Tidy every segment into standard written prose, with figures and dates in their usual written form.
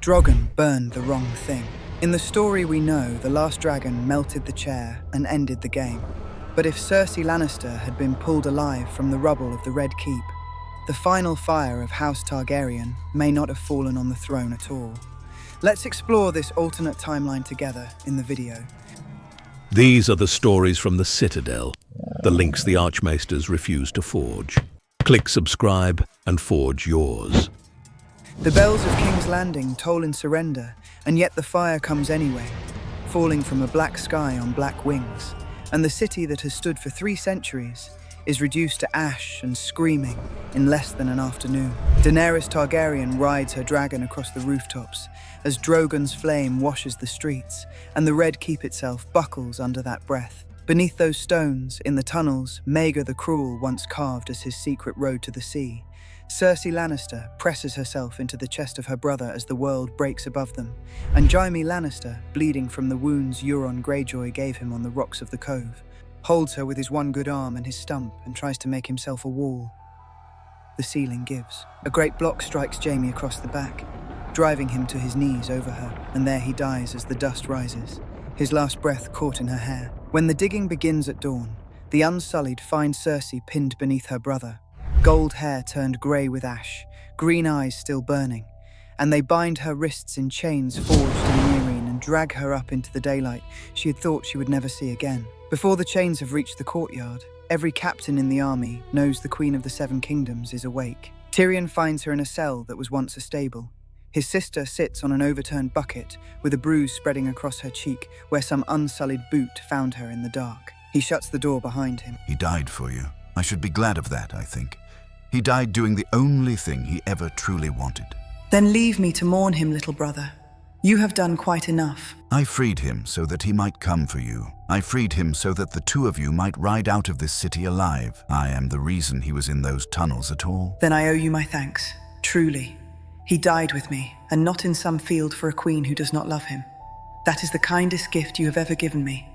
Drogon burned the wrong thing. In the story we know, the last dragon melted the chair and ended the game. But if Cersei Lannister had been pulled alive from the rubble of the Red Keep, the final fire of House Targaryen may not have fallen on the throne at all. Let's explore this alternate timeline together in the video. These are the stories from the Citadel, the links the Archmaesters refuse to forge. Click subscribe and forge yours. The bells of King's Landing toll in surrender, and yet the fire comes anyway, falling from a black sky on black wings, and the city that has stood for 3 centuries is reduced to ash and screaming in less than an afternoon. Daenerys Targaryen rides her dragon across the rooftops as Drogon's flame washes the streets, and the Red Keep itself buckles under that breath. Beneath those stones, in the tunnels Maegor the Cruel once carved as his secret road to the sea, Cersei Lannister presses herself into the chest of her brother as the world breaks above them, and Jaime Lannister, bleeding from the wounds Euron Greyjoy gave him on the rocks of the cove, holds her with his one good arm and his stump and tries to make himself a wall. The ceiling gives. A great block strikes Jaime across the back, driving him to his knees over her, and there he dies as the dust rises, his last breath caught in her hair. When the digging begins at dawn, the Unsullied find Cersei pinned beneath her brother, gold hair turned grey with ash, green eyes still burning, and they bind her wrists in chains forged in Meereen and drag her up into the daylight she had thought she would never see again. Before the chains have reached the courtyard, every captain in the army knows the Queen of the Seven Kingdoms is awake. Tyrion finds her in a cell that was once a stable. His sister sits on an overturned bucket with a bruise spreading across her cheek where some unsullied boot found her in the dark. He shuts the door behind him. He died for you. I should be glad of that, I think. He died doing the only thing he ever truly wanted. Then leave me to mourn him, little brother. You have done quite enough. I freed him so that he might come for you. I freed him so that the 2 of you might ride out of this city alive. I am the reason he was in those tunnels at all. Then I owe you my thanks, truly. He died with me, and not in some field for a queen who does not love him. That is the kindest gift you have ever given me.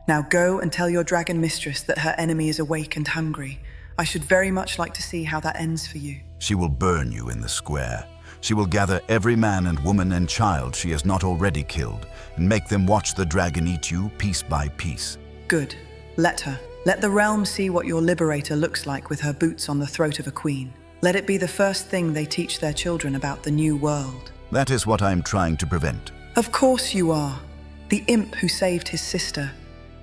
Now go and tell your dragon mistress that her enemy is awake and hungry. I should very much like to see how that ends for you. She will burn you in the square. She will gather every man and woman and child she has not already killed, and make them watch the dragon eat you piece by piece. Good. Let her. Let the realm see what your liberator looks like with her boots on the throat of a queen. Let it be the first thing they teach their children about the new world. That is what I am trying to prevent. Of course you are. The imp who saved his sister.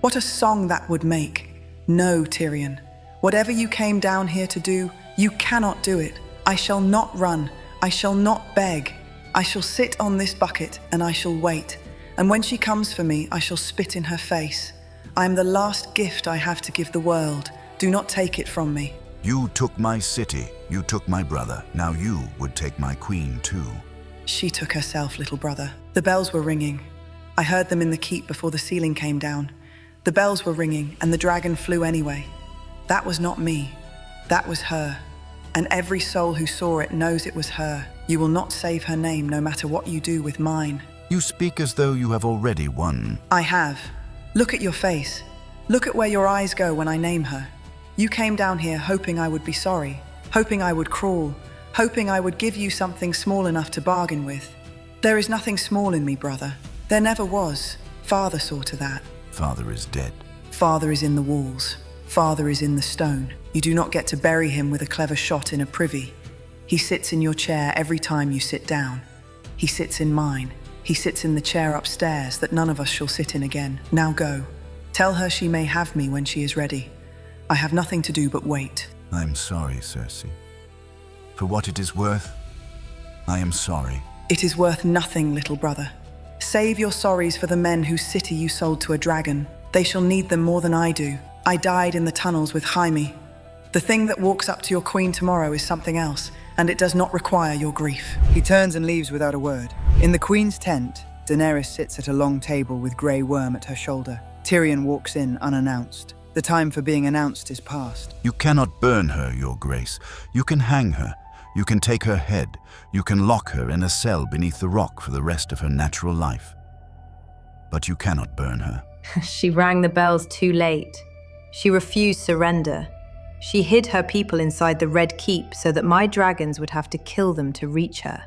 What a song that would make. No, Tyrion. Whatever you came down here to do, you cannot do it. I shall not run. I shall not beg. I shall sit on this bucket and I shall wait. And when she comes for me, I shall spit in her face. I am the last gift I have to give the world. Do not take it from me. You took my city. You took my brother. Now you would take my queen too. She took herself, little brother. The bells were ringing. I heard them in the keep before the ceiling came down. The bells were ringing and the dragon flew anyway. That was not me. That was her. And every soul who saw it knows it was her. You will not save her name no matter what you do with mine. You speak as though you have already won. I have. Look at your face. Look at where your eyes go when I name her. You came down here hoping I would be sorry, hoping I would crawl, hoping I would give you something small enough to bargain with. There is nothing small in me, brother. There never was. Father saw to that. Father is dead. Father is in the walls. Father is in the stone. You do not get to bury him with a clever shot in a privy. He sits in your chair every time you sit down. He sits in mine. He sits in the chair upstairs that none of us shall sit in again. Now go. Tell her she may have me when she is ready. I have nothing to do but wait. I am sorry, Cersei. For what it is worth, I am sorry. It is worth nothing, little brother. Save your sorries for the men whose city you sold to a dragon. They shall need them more than I do. I died in the tunnels with Jaime. The thing that walks up to your queen tomorrow is something else, and it does not require your grief. He turns and leaves without a word. In the queen's tent, Daenerys sits at a long table with Grey Worm at her shoulder. Tyrion walks in unannounced. The time for being announced is past. You cannot burn her, your grace. You can hang her. You can take her head. You can lock her in a cell beneath the rock for the rest of her natural life. But you cannot burn her. She rang the bells too late. She refused surrender. She hid her people inside the Red Keep so that my dragons would have to kill them to reach her.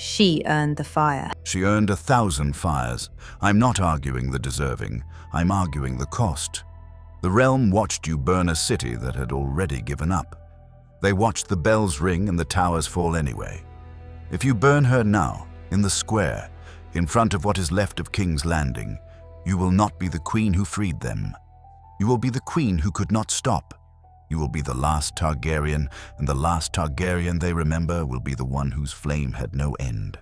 She earned the fire. She earned 1,000 fires. I'm not arguing the deserving. I'm arguing the cost. The realm watched you burn a city that had already given up. They watched the bells ring and the towers fall anyway. If you burn her now, in the square, in front of what is left of King's Landing, you will not be the queen who freed them. You will be the queen who could not stop. You will be the last Targaryen, and the last Targaryen they remember will be the one whose flame had no end.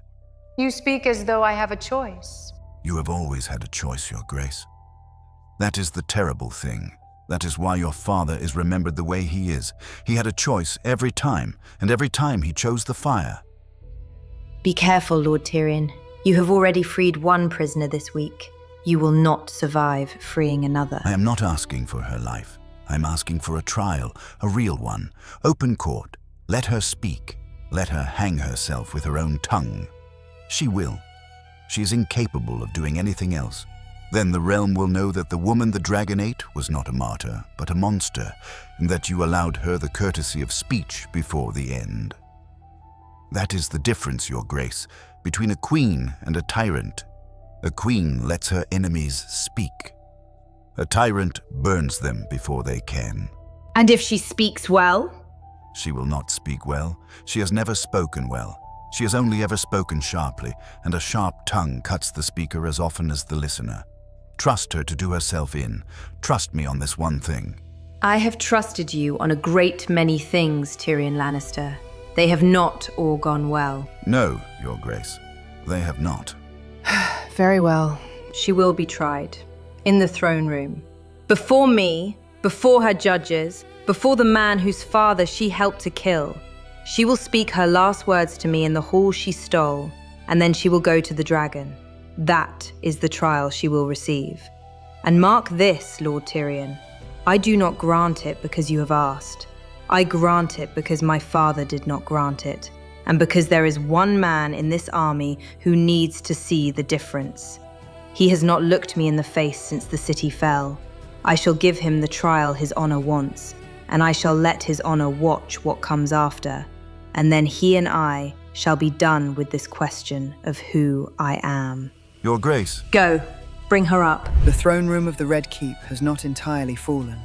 You speak as though I have a choice. You have always had a choice, Your Grace. That is the terrible thing. That is why your father is remembered the way he is. He had a choice every time, and every time he chose the fire. Be careful, Lord Tyrion. You have already freed one prisoner this week. You will not survive freeing another. I am not asking for her life. I am asking for a trial, a real one. Open court. Let her speak. Let her hang herself with her own tongue. She will. She is incapable of doing anything else. Then the realm will know that the woman the dragon ate was not a martyr, but a monster, and that you allowed her the courtesy of speech before the end. That is the difference, Your Grace, between a queen and a tyrant. A queen lets her enemies speak. A tyrant burns them before they can. And if she speaks well? She will not speak well. She has never spoken well. She has only ever spoken sharply, and a sharp tongue cuts the speaker as often as the listener. Trust her to do herself in. Trust me on this one thing. I have trusted you on a great many things, Tyrion Lannister. They have not all gone well. No, Your Grace, they have not. Very well. She will be tried. In the throne room. Before me, before her judges, before the man whose father she helped to kill. She will speak her last words to me in the hall she stole, and then she will go to the dragon. That is the trial she will receive. And mark this, Lord Tyrion. I do not grant it because you have asked. I grant it because my father did not grant it, and because there is one man in this army who needs to see the difference. He has not looked me in the face since the city fell. I shall give him the trial his honor wants, and I shall let his honor watch what comes after, and then he and I shall be done with this question of who I am. Your Grace. Go, bring her up. The throne room of the Red Keep has not entirely fallen.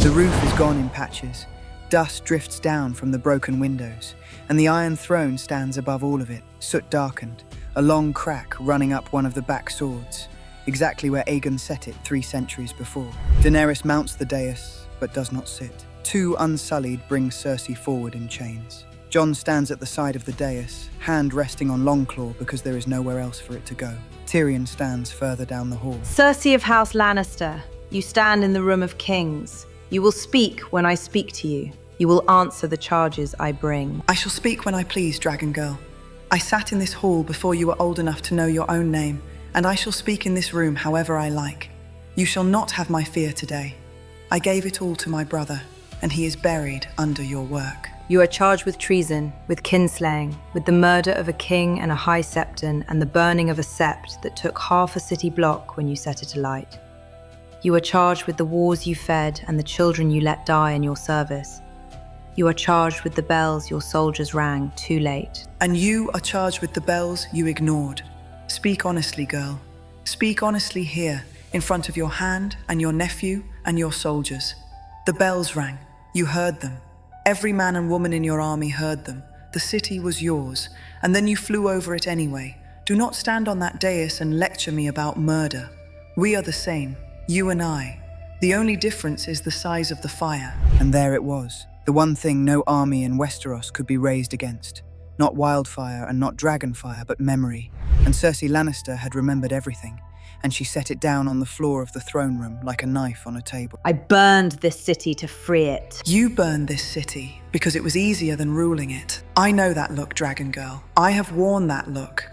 The roof is gone in patches. Dust drifts down from the broken windows, and the Iron Throne stands above all of it, soot darkened, a long crack running up one of the back swords, exactly where Aegon set it 3 centuries before. Daenerys mounts the dais, but does not sit. 2 unsullied bring Cersei forward in chains. Jon stands at the side of the dais, hand resting on Longclaw because there is nowhere else for it to go. Tyrion stands further down the hall. Cersei of House Lannister, you stand in the room of kings. You will speak when I speak to you. You will answer the charges I bring. I shall speak when I please, Dragon Girl. I sat in this hall before you were old enough to know your own name, and I shall speak in this room however I like. You shall not have my fear today. I gave it all to my brother, and he is buried under your work. You are charged with treason, with kinslaying, with the murder of a king and a high septon, and the burning of a sept that took half a city block when you set it alight. You are charged with the wars you fed and the children you let die in your service. You are charged with the bells your soldiers rang too late. And you are charged with the bells you ignored. Speak honestly, girl. Speak honestly here, in front of your hand and your nephew and your soldiers. The bells rang. You heard them. Every man and woman in your army heard them. The city was yours, and then you flew over it anyway. Do not stand on that dais and lecture me about murder. We are the same, you and I. The only difference is the size of the fire. And there it was, the one thing no army in Westeros could be raised against. Not wildfire and not dragonfire, but memory. And Cersei Lannister had remembered everything, and she set it down on the floor of the throne room like a knife on a table. I burned this city to free it. You burned this city because it was easier than ruling it. I know that look, Dragon Girl. I have worn that look.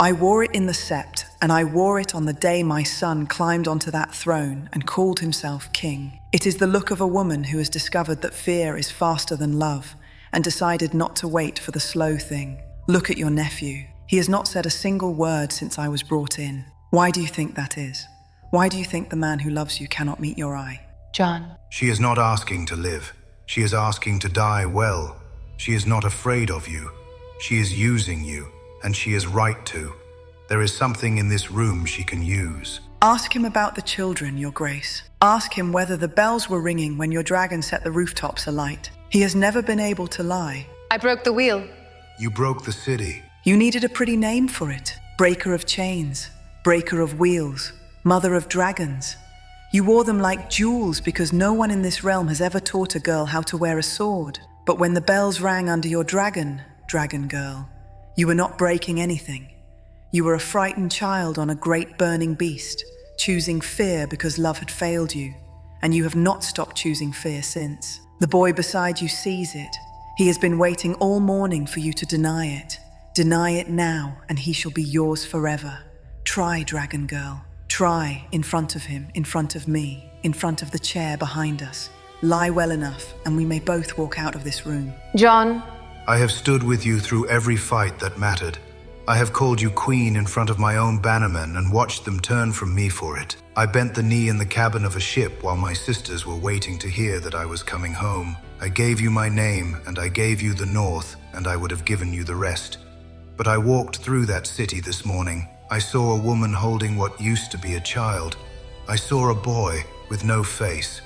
I wore it in the Sept, and I wore it on the day my son climbed onto that throne and called himself king. It is the look of a woman who has discovered that fear is faster than love and decided not to wait for the slow thing. Look at your nephew. He has not said a single word since I was brought in. Why do you think that is? Why do you think the man who loves you cannot meet your eye? Jon. She is not asking to live. She is asking to die well. She is not afraid of you. She is using you, and she is right to. There is something in this room she can use. Ask him about the children, Your Grace. Ask him whether the bells were ringing when your dragon set the rooftops alight. He has never been able to lie. I broke the wheel. You broke the city. You needed a pretty name for it. Breaker of chains, breaker of wheels, mother of dragons. You wore them like jewels because no one in this realm has ever taught a girl how to wear a sword. But when the bells rang under your dragon, dragon girl, you were not breaking anything. You were a frightened child on a great burning beast, choosing fear because love had failed you, and you have not stopped choosing fear since. The boy beside you sees it. He has been waiting all morning for you to deny it. Deny it now, and he shall be yours forever. Try, dragon girl. Try, in front of him, in front of me, in front of the chair behind us. Lie well enough, and we may both walk out of this room. Jon, I have stood with you through every fight that mattered. I have called you queen in front of my own bannermen and watched them turn from me for it. I bent the knee in the cabin of a ship while my sisters were waiting to hear that I was coming home. I gave you my name, and I gave you the north, and I would have given you the rest. But I walked through that city this morning. I saw a woman holding what used to be a child. I saw a boy with no face.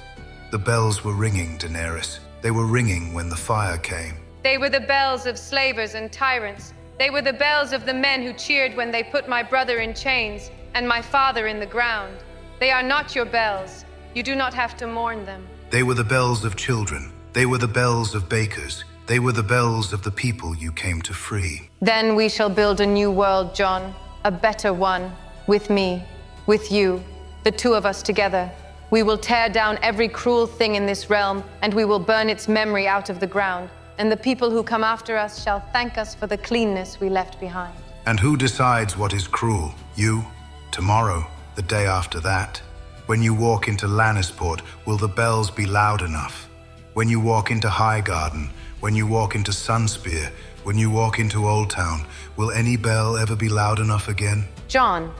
The bells were ringing, Daenerys. They were ringing when the fire came. they were the bells of slavers and tyrants. They were the bells of the men who cheered when they put my brother in chains and my father in the ground. They are not your bells. You do not have to mourn them. They were the bells of children. They were the bells of bakers. They were the bells of the people you came to free. Then we shall build a new world, Jon. A better one. With me. With you. The two of us together. We will tear down every cruel thing in this realm, and we will burn its memory out of the ground. And the people who come after us shall thank us for the cleanness we left behind. And who decides what is cruel? You? Tomorrow? The day after that? When you walk into Lannisport, will the bells be loud enough? When you walk into Highgarden, when you walk into Sunspear, when you walk into Old Town, will any bell ever be loud enough again? Jon,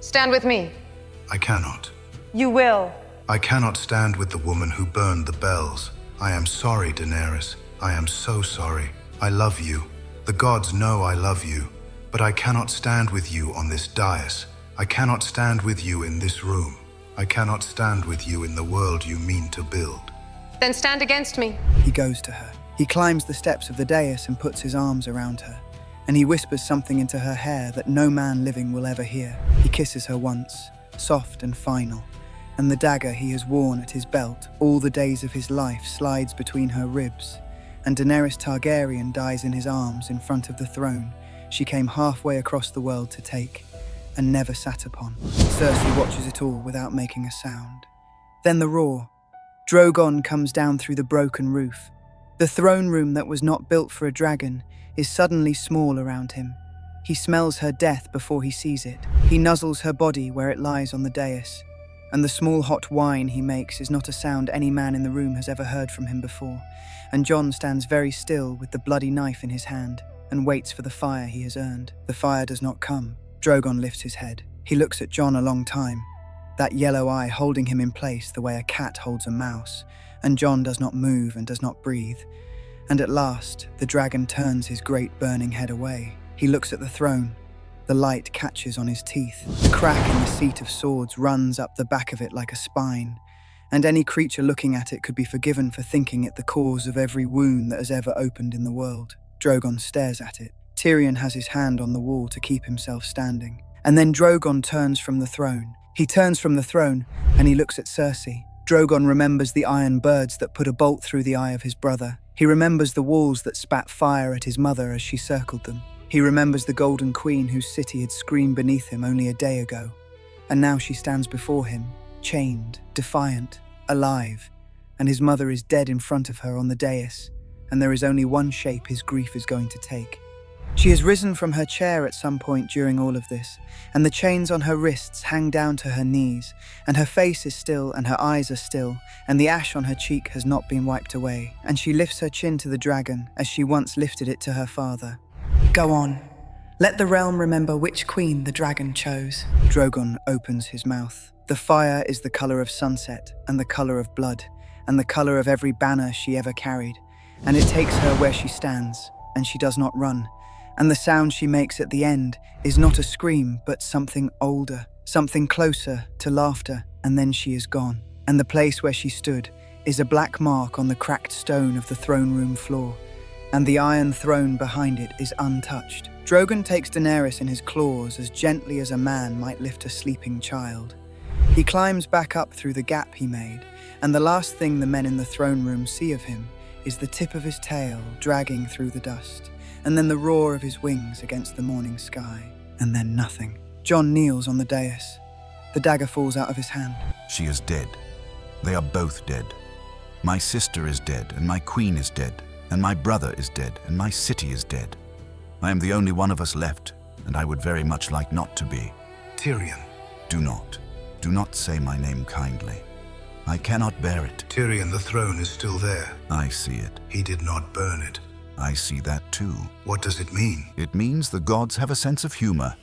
stand with me. I cannot. You will. I cannot stand with the woman who burned the bells. I am sorry, Daenerys. I am so sorry. I love you. The gods know I love you. But I cannot stand with you on this dais. I cannot stand with you in this room. I cannot stand with you in the world you mean to build. Then stand against me. He goes to her. He climbs the steps of the dais and puts his arms around her. And he whispers something into her hair that no man living will ever hear. He kisses her once, soft and final. And the dagger he has worn at his belt all the days of his life slides between her ribs. And Daenerys Targaryen dies in his arms in front of the throne she came halfway across the world to take, and never sat upon. Cersei watches it all without making a sound. Then the roar. Drogon comes down through the broken roof. The throne room that was not built for a dragon is suddenly small around him. He smells her death before he sees it. He nuzzles her body where it lies on the dais. And the small hot whine he makes is not a sound any man in the room has ever heard from him before. And Jon stands very still with the bloody knife in his hand and waits for the fire he has earned. The fire does not come. Drogon lifts his head. He looks at Jon a long time, that yellow eye holding him in place the way a cat holds a mouse, and Jon does not move and does not breathe. And at last, the dragon turns his great burning head away. He looks at the throne. The light catches on his teeth. The crack in the seat of swords runs up the back of it like a spine, and any creature looking at it could be forgiven for thinking it the cause of every wound that has ever opened in the world. Drogon stares at it. Tyrion has his hand on the wall to keep himself standing. And then Drogon turns from the throne. He turns from the throne, and he looks at Cersei. Drogon remembers the iron birds that put a bolt through the eye of his brother. He remembers the walls that spat fire at his mother as she circled them. He remembers the Golden Queen whose city had screamed beneath him only a day ago. And now she stands before him, chained, defiant, alive. And his mother is dead in front of her on the dais. And there is only one shape his grief is going to take. She has risen from her chair at some point during all of this, and the chains on her wrists hang down to her knees, and her face is still and her eyes are still, and the ash on her cheek has not been wiped away, and she lifts her chin to the dragon as she once lifted it to her father. Go on. Let the realm remember which queen the dragon chose. Drogon opens his mouth. The fire is the color of sunset and the color of blood and the color of every banner she ever carried. And it takes her where she stands, and she does not run. And the sound she makes at the end is not a scream, but something older, something closer to laughter, and then she is gone. And the place where she stood is a black mark on the cracked stone of the throne room floor, and the iron throne behind it is untouched. Drogon takes Daenerys in his claws as gently as a man might lift a sleeping child. He climbs back up through the gap he made, and the last thing the men in the throne room see of him is the tip of his tail dragging through the dust, and then the roar of his wings against the morning sky, and then nothing. Jon kneels on the dais. The dagger falls out of his hand. She is dead. They are both dead. My sister is dead, and my queen is dead, and my brother is dead, and my city is dead. I am the only one of us left, and I would very much like not to be. Tyrion. Do not say my name kindly. I cannot bear it. Tyrion, the throne is still there. I see it. He did not burn it. I see that too. What does it mean? It means the gods have a sense of humor,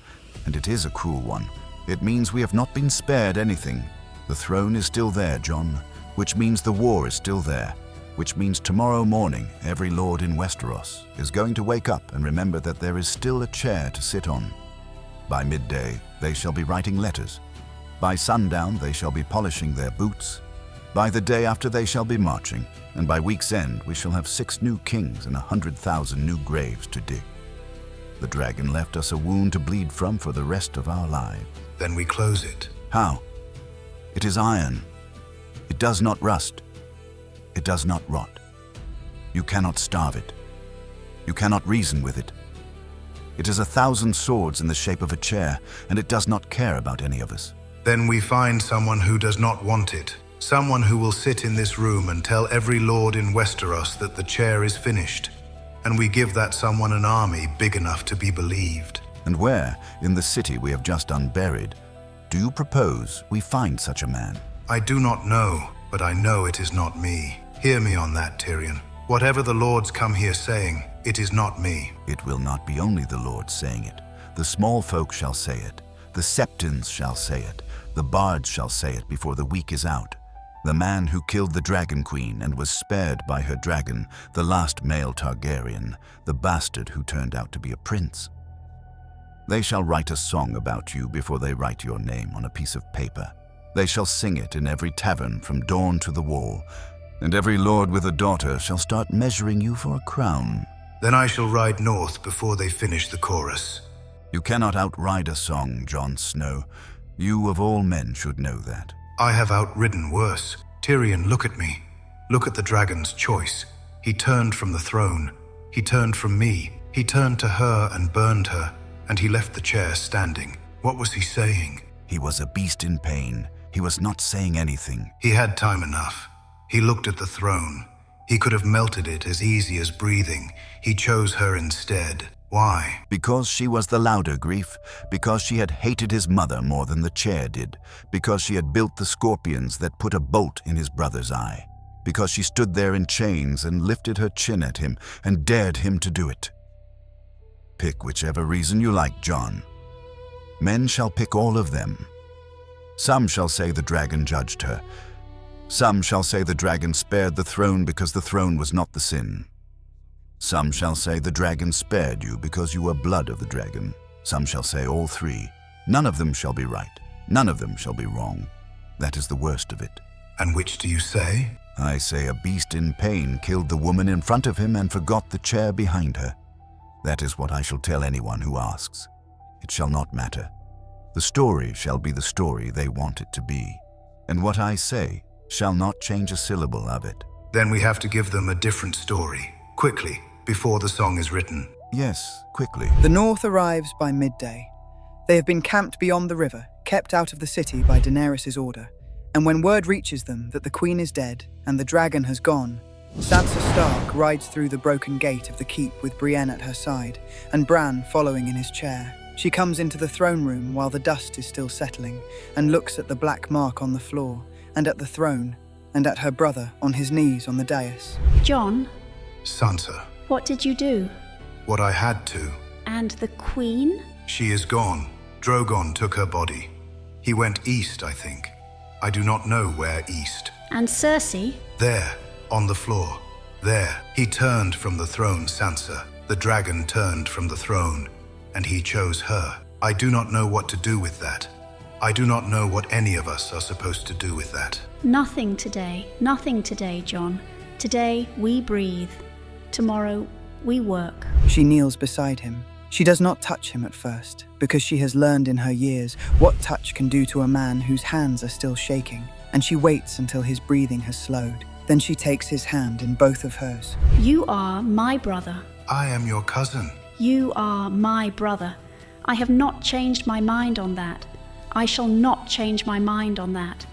and it is a cruel one. It means we have not been spared anything. The throne is still there, Jon, which means the war is still there, which means tomorrow morning every lord in Westeros is going to wake up and remember that there is still a chair to sit on. By midday, they shall be writing letters. By sundown, they shall be polishing their boots. By the day after, they shall be marching, and by week's end, we shall have 6 new kings and 100,000 new graves to dig. The dragon left us a wound to bleed from for the rest of our lives. Then we close it. How? It is iron. It does not rust. It does not rot. You cannot starve it. You cannot reason with it. It is 1,000 swords in the shape of a chair, and it does not care about any of us. Then we find someone who does not want it. Someone who will sit in this room and tell every lord in Westeros that the chair is finished. And we give that someone an army big enough to be believed. And where, in the city we have just unburied, do you propose we find such a man? I do not know, but I know it is not me. Hear me on that, Tyrion. Whatever the lords come here saying, it is not me. It will not be only the lords saying it. The small folk shall say it. The septons shall say it. The bards shall say it before the week is out. The man who killed the Dragon Queen and was spared by her dragon, the last male Targaryen, the bastard who turned out to be a prince. They shall write a song about you before they write your name on a piece of paper. They shall sing it in every tavern from dawn to the wall, and every lord with a daughter shall start measuring you for a crown. Then I shall ride north before they finish the chorus. You cannot outride a song, Jon Snow. You of all men should know that. I have outridden worse. Tyrion, look at me. Look at the dragon's choice. He turned from the throne. He turned from me. He turned to her and burned her, and he left the chair standing. What was he saying? He was a beast in pain. He was not saying anything. He had time enough. He looked at the throne. He could have melted it as easy as breathing. He chose her instead. Why? Because she was the louder grief, because she had hated his mother more than the chair did, because she had built the scorpions that put a bolt in his brother's eye, because she stood there in chains and lifted her chin at him and dared him to do it. Pick whichever reason you like, Jon. Men shall pick all of them. Some shall say the dragon judged her. Some shall say the dragon spared the throne because the throne was not the sin. Some shall say the dragon spared you because you were blood of the dragon. Some shall say all three. None of them shall be right. None of them shall be wrong. That is the worst of it. And which do you say? I say a beast in pain killed the woman in front of him and forgot the chair behind her. That is what I shall tell anyone who asks. It shall not matter. The story shall be the story they want it to be. And what I say shall not change a syllable of it. Then we have to give them a different story. Quickly, before the song is written. Yes, quickly. The North arrives by midday. They have been camped beyond the river, kept out of the city by Daenerys' order. And when word reaches them that the queen is dead and the dragon has gone, Sansa Stark rides through the broken gate of the keep with Brienne at her side and Bran following in his chair. She comes into the throne room while the dust is still settling and looks at the black mark on the floor and at the throne and at her brother on his knees on the dais. Jon, Sansa. what did you do? What I had to. And the Queen? She is gone. Drogon took her body. He went east, I think. I do not know where east. And Cersei? There, on the floor. There. He turned from the throne, Sansa. The dragon turned from the throne, and he chose her. I do not know what to do with that. I do not know what any of us are supposed to do with that. Nothing today, Jon. Today we breathe. Tomorrow we work. She kneels beside him. She does not touch him at first, because she has learned in her years what touch can do to a man whose hands are still shaking, and she waits until his breathing has slowed. Then she takes his hand in both of hers. You are my brother. I am your cousin. You are my brother. I have not changed my mind on that. I shall not change my mind on that.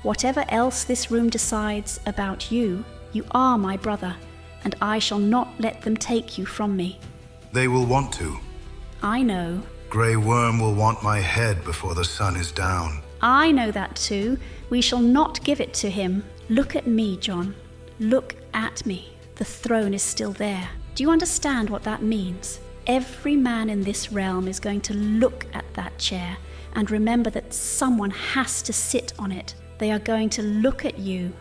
Whatever else this room decides about you, you are my brother, and I shall not let them take you from me. They will want to. I know. Grey Worm will want my head before the sun is down. I know that too. We shall not give it to him. Look at me, Jon. Look at me. The throne is still there. Do you understand what that means? Every man in this realm is going to look at that chair and remember that someone has to sit on it. They are going to look at you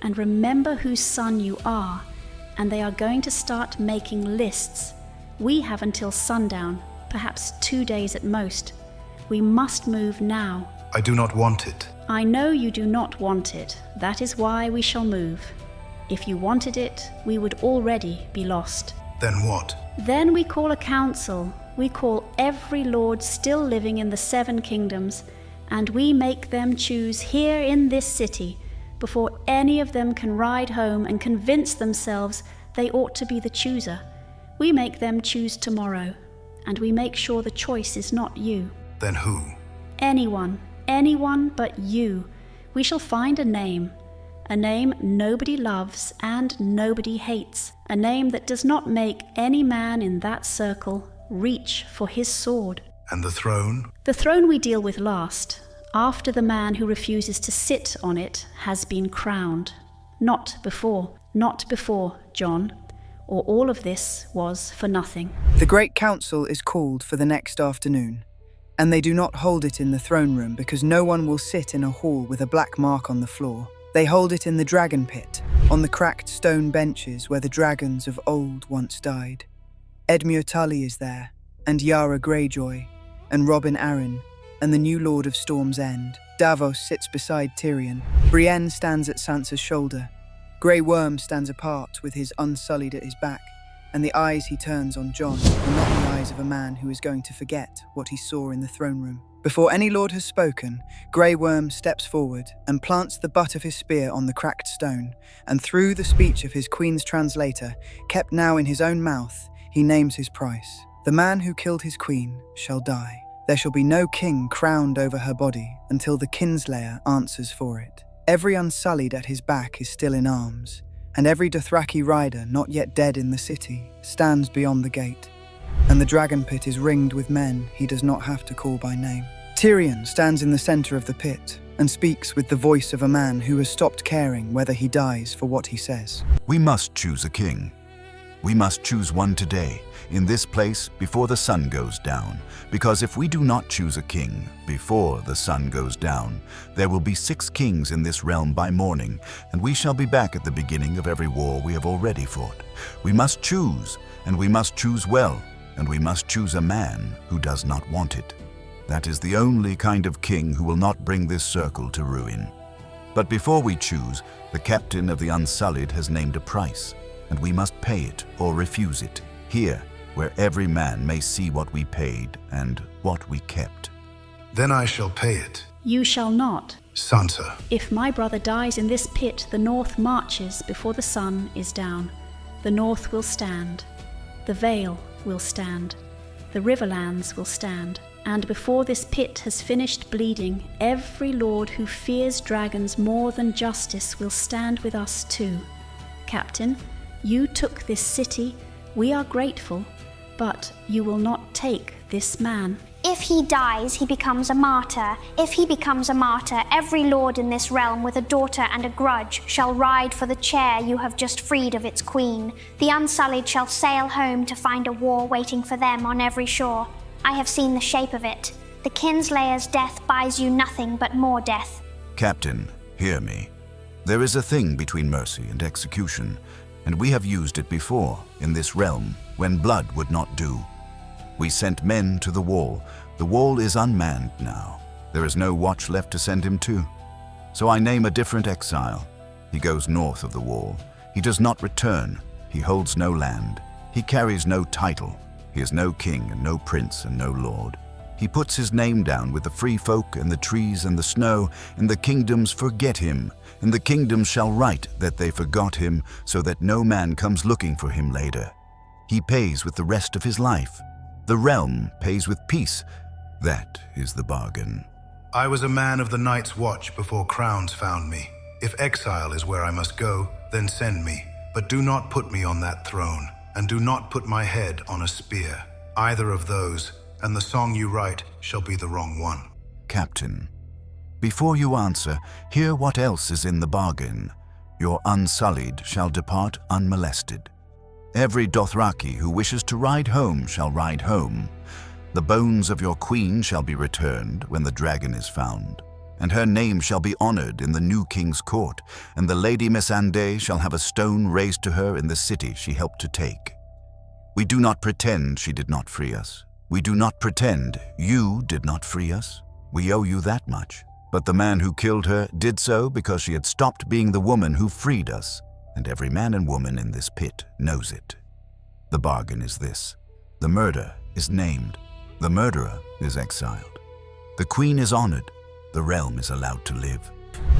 and remember whose son you are, and they are going to start making lists. We have until sundown, perhaps 2 days at most. We must move now. I do not want it. I know you do not want it. That is why we shall move. If you wanted it, we would already be lost. Then what? Then we call a council. We call every lord still living in the 7 kingdoms, and we make them choose here in this city before any of them can ride home and convince themselves they ought to be the chooser. We make them choose tomorrow, and we make sure the choice is not you. Then who? Anyone but you. We shall find a name nobody loves and nobody hates, a name that does not make any man in that circle reach for his sword. And the throne? The throne we deal with last, after the man who refuses to sit on it has been crowned. Not before, Jon, or all of this was for nothing. The Great Council is called for the next afternoon, and they do not hold it in the throne room because no one will sit in a hall with a black mark on the floor. They hold it in the dragon pit, on the cracked stone benches where the dragons of old once died. Edmure Tully is there, and Yara Greyjoy, and Robin Arryn, and the new Lord of Storm's End. Davos sits beside Tyrion. Brienne stands at Sansa's shoulder. Grey Worm stands apart with his unsullied at his back, and the eyes he turns on Jon are not the eyes of a man who is going to forget what he saw in the throne room. Before any lord has spoken, Grey Worm steps forward and plants the butt of his spear on the cracked stone, and through the speech of his queen's translator, kept now in his own mouth, he names his price. The man who killed his queen shall die. There shall be no king crowned over her body until the kinslayer answers for it. Every unsullied at his back is still in arms, and every Dothraki rider not yet dead in the city stands beyond the gate. And the dragon pit is ringed with men he does not have to call by name. Tyrion stands in the center of the pit and speaks with the voice of a man who has stopped caring whether he dies for what he says. We must choose a king. We must choose one today, in this place before the sun goes down, because if we do not choose a king before the sun goes down, there will be 6 kings in this realm by morning, and we shall be back at the beginning of every war we have already fought. We must choose, and we must choose well, and we must choose a man who does not want it. That is the only kind of king who will not bring this circle to ruin. But before we choose, the captain of the Unsullied has named a price, and we must pay it or refuse it, here, where every man may see what we paid and what we kept. Then I shall pay it. You shall not. Sansa. If my brother dies in this pit, the north marches before the sun is down. The north will stand. The Vale will stand. The Riverlands will stand. And before this pit has finished bleeding, every lord who fears dragons more than justice will stand with us too. Captain, you took this city. We are grateful, but you will not take this man. If he dies, he becomes a martyr. If he becomes a martyr, every lord in this realm with a daughter and a grudge shall ride for the chair you have just freed of its queen. The Unsullied shall sail home to find a war waiting for them on every shore. I have seen the shape of it. The kinslayer's death buys you nothing but more death. Captain, hear me. There is a thing between mercy and execution, and we have used it before in this realm when blood would not do. We sent men to the wall. The wall is unmanned now. There is no watch left to send him to. So I name a different exile. He goes north of the wall. He does not return. He holds no land. He carries no title. He is no king and no prince and no lord. He puts his name down with the free folk and the trees and the snow, and the kingdoms forget him, and the kingdoms shall write that they forgot him, so that no man comes looking for him later. He pays with the rest of his life. The realm pays with peace. That is the bargain. I was a man of the Night's Watch before crowns found me. If exile is where I must go, then send me. But do not put me on that throne, and do not put my head on a spear. Either of those, and the song you write shall be the wrong one. Captain, before you answer, hear what else is in the bargain. Your unsullied shall depart unmolested. Every Dothraki who wishes to ride home shall ride home. The bones of your queen shall be returned when the dragon is found, and her name shall be honored in the new king's court, and the Lady Missandei shall have a stone raised to her in the city she helped to take. We do not pretend she did not free us. We do not pretend you did not free us. We owe you that much. But the man who killed her did so because she had stopped being the woman who freed us, and every man and woman in this pit knows it. The bargain is this. The murder is named. The murderer is exiled. The queen is honored. The realm is allowed to live.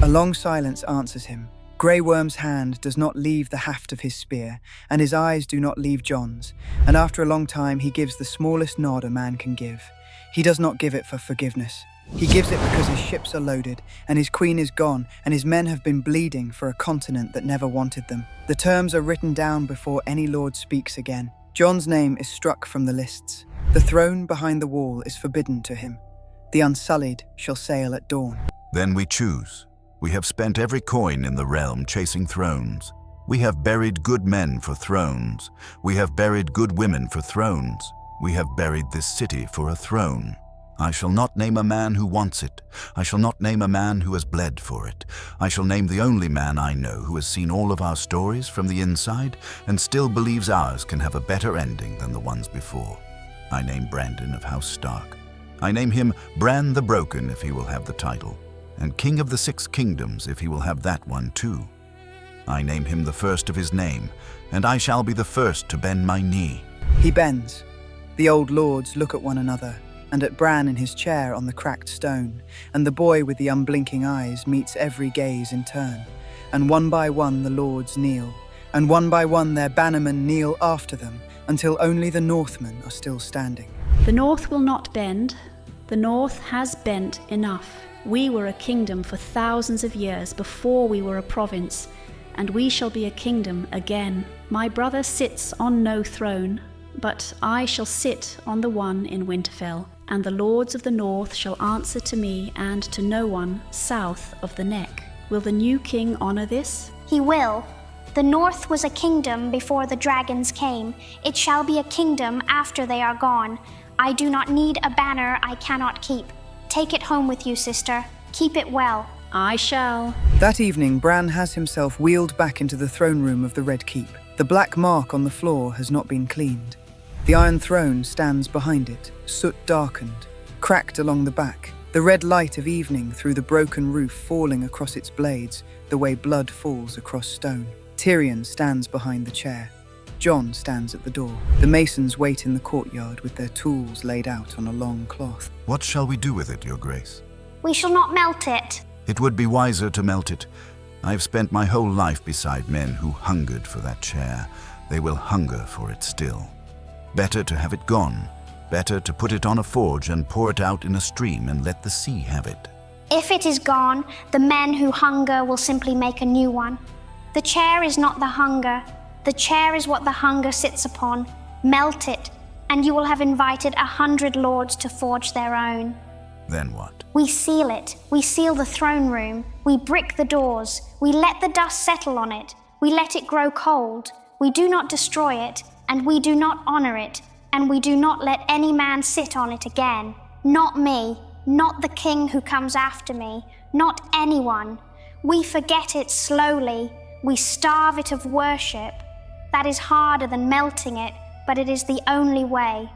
A long silence answers him. Grey Worm's hand does not leave the haft of his spear, and his eyes do not leave Jon's, and after a long time he gives the smallest nod a man can give. He does not give it for forgiveness. He gives it because his ships are loaded, and his queen is gone, and his men have been bleeding for a continent that never wanted them. The terms are written down before any lord speaks again. Jon's name is struck from the lists. The throne behind the wall is forbidden to him. The unsullied shall sail at dawn. Then we choose. We have spent every coin in the realm chasing thrones. We have buried good men for thrones. We have buried good women for thrones. We have buried this city for a throne. I shall not name a man who wants it. I shall not name a man who has bled for it. I shall name the only man I know who has seen all of our stories from the inside and still believes ours can have a better ending than the ones before. I name Brandon of House Stark. I name him Bran the Broken if he will have the title, and King of the Six Kingdoms if he will have that one too. I name him the first of his name, and I shall be the first to bend my knee. He bends. The old lords look at one another, and at Bran in his chair on the cracked stone, and the boy with the unblinking eyes meets every gaze in turn, and one by one the lords kneel, and one by one their bannermen kneel after them, until only the Northmen are still standing. The North will not bend. The North has bent enough. We were a kingdom for thousands of years before we were a province, and we shall be a kingdom again. My brother sits on no throne, but I shall sit on the one in Winterfell, and the lords of the North shall answer to me and to no one south of the neck. Will the new king honor this? He will. The North was a kingdom before the dragons came. It shall be a kingdom after they are gone. I do not need a banner I cannot keep. Take it home with you, sister. Keep it well. I shall. That evening, Bran has himself wheeled back into the throne room of the Red Keep. The black mark on the floor has not been cleaned. The Iron Throne stands behind it, soot darkened, cracked along the back, the red light of evening through the broken roof falling across its blades the way blood falls across stone. Tyrion stands behind the chair. Jon stands at the door. The masons wait in the courtyard with their tools laid out on a long cloth. What shall we do with it, Your Grace? We shall not melt it. It would be wiser to melt it. I have spent my whole life beside men who hungered for that chair. They will hunger for it still. Better to have it gone. Better to put it on a forge and pour it out in a stream and let the sea have it. If it is gone, the men who hunger will simply make a new one. The chair is not the hunger. The chair is what the hunger sits upon. Melt it, and you will have invited 100 lords to forge their own. Then what? We seal it. We seal the throne room. We brick the doors. We let the dust settle on it. We let it grow cold. We do not destroy it, and we do not honor it, and we do not let any man sit on it again. Not me, not the king who comes after me, not anyone. We forget it slowly. We starve it of worship. That is harder than melting it, but it is the only way.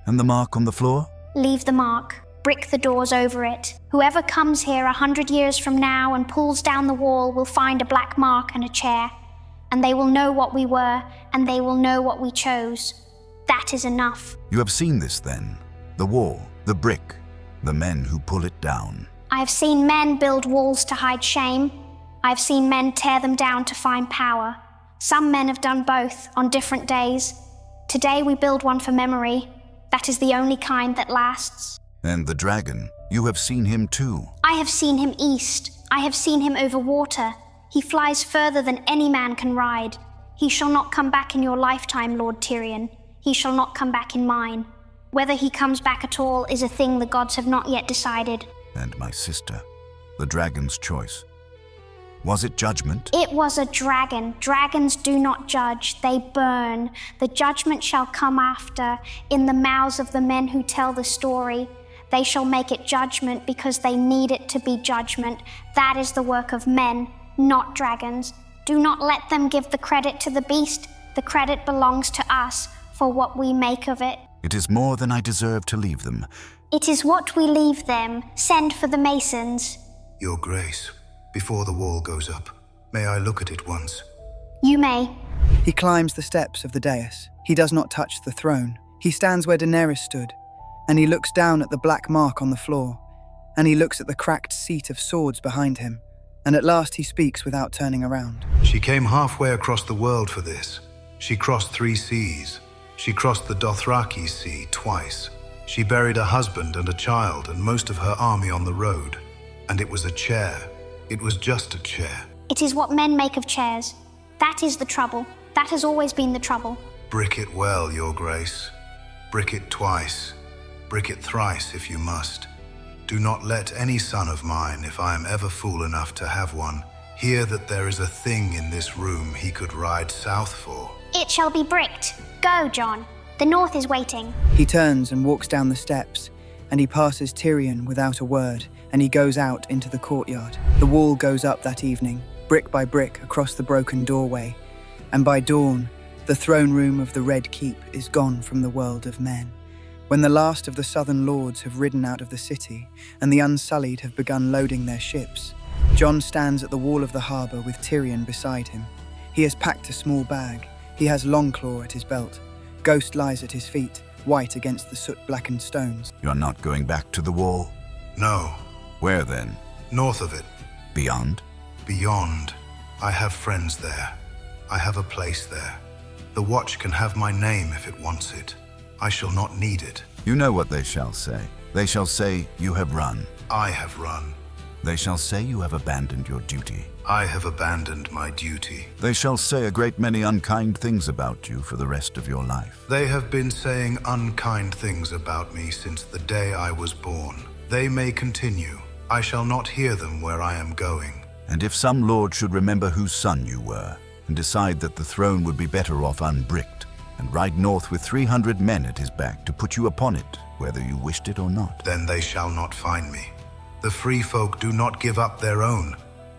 And the mark on the floor? Leave the mark. Brick the doors over it. Whoever comes here 100 years from now and pulls down the wall will find a black mark and a chair. And they will know what we were, and they will know what we chose. That is enough. You have seen this then? The wall, the brick, the men who pull it down. I have seen men build walls to hide shame. I have seen men tear them down to find power. Some men have done both on different days. Today we build one for memory. That is the only kind that lasts. And the dragon, you have seen him too. I have seen him east. I have seen him over water. He flies further than any man can ride. He shall not come back in your lifetime, Lord Tyrion. He shall not come back in mine. Whether he comes back at all is a thing the gods have not yet decided. And my sister, the dragon's choice. Was it judgment? It was a dragon. Dragons do not judge, they burn. The judgment shall come after, in the mouths of the men who tell the story. They shall make it judgment because they need it to be judgment. That is the work of men, not dragons. Do not let them give the credit to the beast. The credit belongs to us for what we make of it. It is more than I deserve to leave them. It is what we leave them. Send for the masons. Your Grace, before the wall goes up, may I look at it once? You may. He climbs the steps of the dais. He does not touch the throne. He stands where Daenerys stood, and he looks down at the black mark on the floor, and he looks at the cracked seat of swords behind him, and at last he speaks without turning around. She came halfway across the world for this. She crossed 3 seas. She crossed the Dothraki Sea twice. She buried a husband and a child and most of her army on the road. And it was a chair. It was just a chair. It is what men make of chairs. That is the trouble. That has always been the trouble. Brick it well, Your Grace. Brick it twice. Brick it thrice if you must. Do not let any son of mine, if I am ever fool enough to have one, hear that there is a thing in this room he could ride south for. It shall be bricked. Go, Jon. The north is waiting. He turns and walks down the steps, and he passes Tyrion without a word, and he goes out into the courtyard. The wall goes up that evening, brick by brick across the broken doorway, and by dawn, the throne room of the Red Keep is gone from the world of men. When the last of the southern lords have ridden out of the city, and the Unsullied have begun loading their ships, Jon stands at the wall of the harbour with Tyrion beside him. He has packed a small bag. He has Longclaw at his belt. Ghost lies at his feet, white against the soot-blackened stones. You're not going back to the wall? No. Where then? North of it. Beyond? Beyond. I have friends there. I have a place there. The Watch can have my name if it wants it. I shall not need it. You know what they shall say. They shall say you have run. I have run. They shall say you have abandoned your duty. I have abandoned my duty. They shall say a great many unkind things about you for the rest of your life. They have been saying unkind things about me since the day I was born. They may continue. I shall not hear them where I am going. And if some lord should remember whose son you were, and decide that the throne would be better off unbricked, and ride north with 300 men at his back to put you upon it, whether you wished it or not, then they shall not find me. The free folk do not give up their own.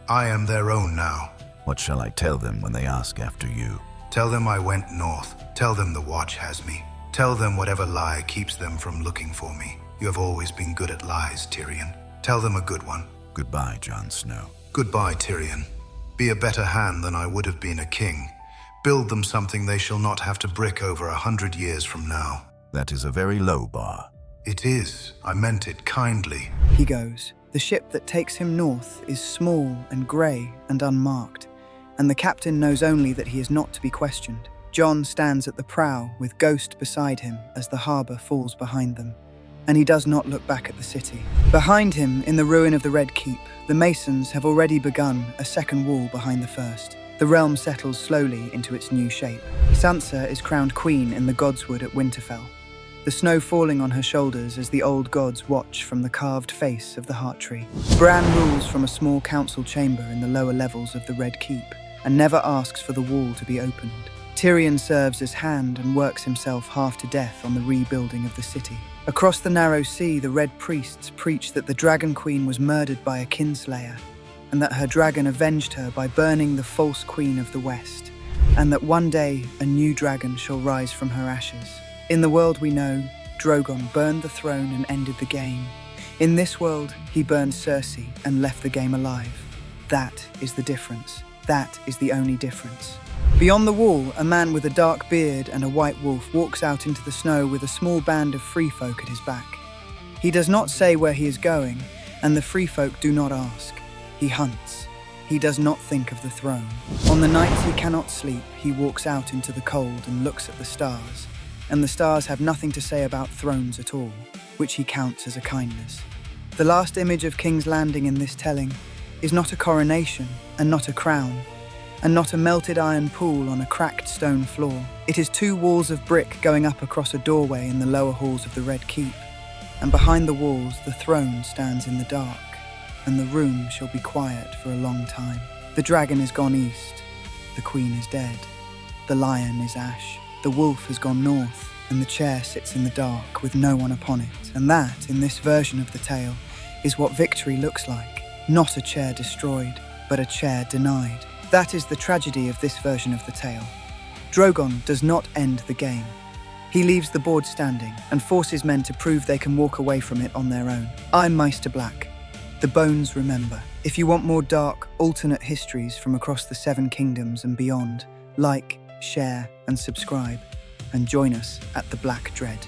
I am their own now. What shall I tell them when they ask after you? Tell them I went north. Tell them the Watch has me. Tell them whatever lie keeps them from looking for me. You have always been good at lies, Tyrion. Tell them a good one. Goodbye, Jon Snow. Goodbye, Tyrion. Be a better hand than I would have been a king. Build them something they shall not have to brick over 100 years from now. That is a very low bar. It is. I meant it kindly. He goes. The ship that takes him north is small and grey and unmarked, and the captain knows only that he is not to be questioned. Jon stands at the prow with Ghost beside him as the harbour falls behind them, and he does not look back at the city. Behind him, in the ruin of the Red Keep, the masons have already begun a second wall behind the first. The realm settles slowly into its new shape. Sansa is crowned queen in the Godswood at Winterfell, the snow falling on her shoulders as the old gods watch from the carved face of the Heart Tree. Bran rules from a small council chamber in the lower levels of the Red Keep, and never asks for the wall to be opened. Tyrion serves as hand and works himself half to death on the rebuilding of the city. Across the narrow sea, the Red Priests preach that the Dragon Queen was murdered by a kinslayer, and that her dragon avenged her by burning the false Queen of the West. and that one day a new dragon shall rise from her ashes. In the world we know, Drogon burned the throne and ended the game. In this world, he burned Cersei and left the game alive. That is the difference. That is the only difference. Beyond the wall, a man with a dark beard and a white wolf walks out into the snow with a small band of free folk at his back. He does not say where he is going, and the free folk do not ask. He hunts. He does not think of the throne. On the nights he cannot sleep, he walks out into the cold and looks at the stars. And the stars have nothing to say about thrones at all, which he counts as a kindness. The last image of King's Landing in this telling is not a coronation and not a crown, and not a melted iron pool on a cracked stone floor. It is 2 walls of brick going up across a doorway in the lower halls of the Red Keep, and behind the walls the throne stands in the dark, and the room shall be quiet for a long time. The dragon is gone east, the queen is dead, the lion is ash, the wolf has gone north, and the chair sits in the dark with no one upon it. And that, in this version of the tale, is what victory looks like. Not a chair destroyed, but a chair denied. That is the tragedy of this version of the tale. Drogon does not end the game. He leaves the board standing and forces men to prove they can walk away from it on their own. I'm Maester Black. The bones remember. If you want more dark, alternate histories from across the 7 kingdoms and beyond, like, share and subscribe, and join us at the Black Dread.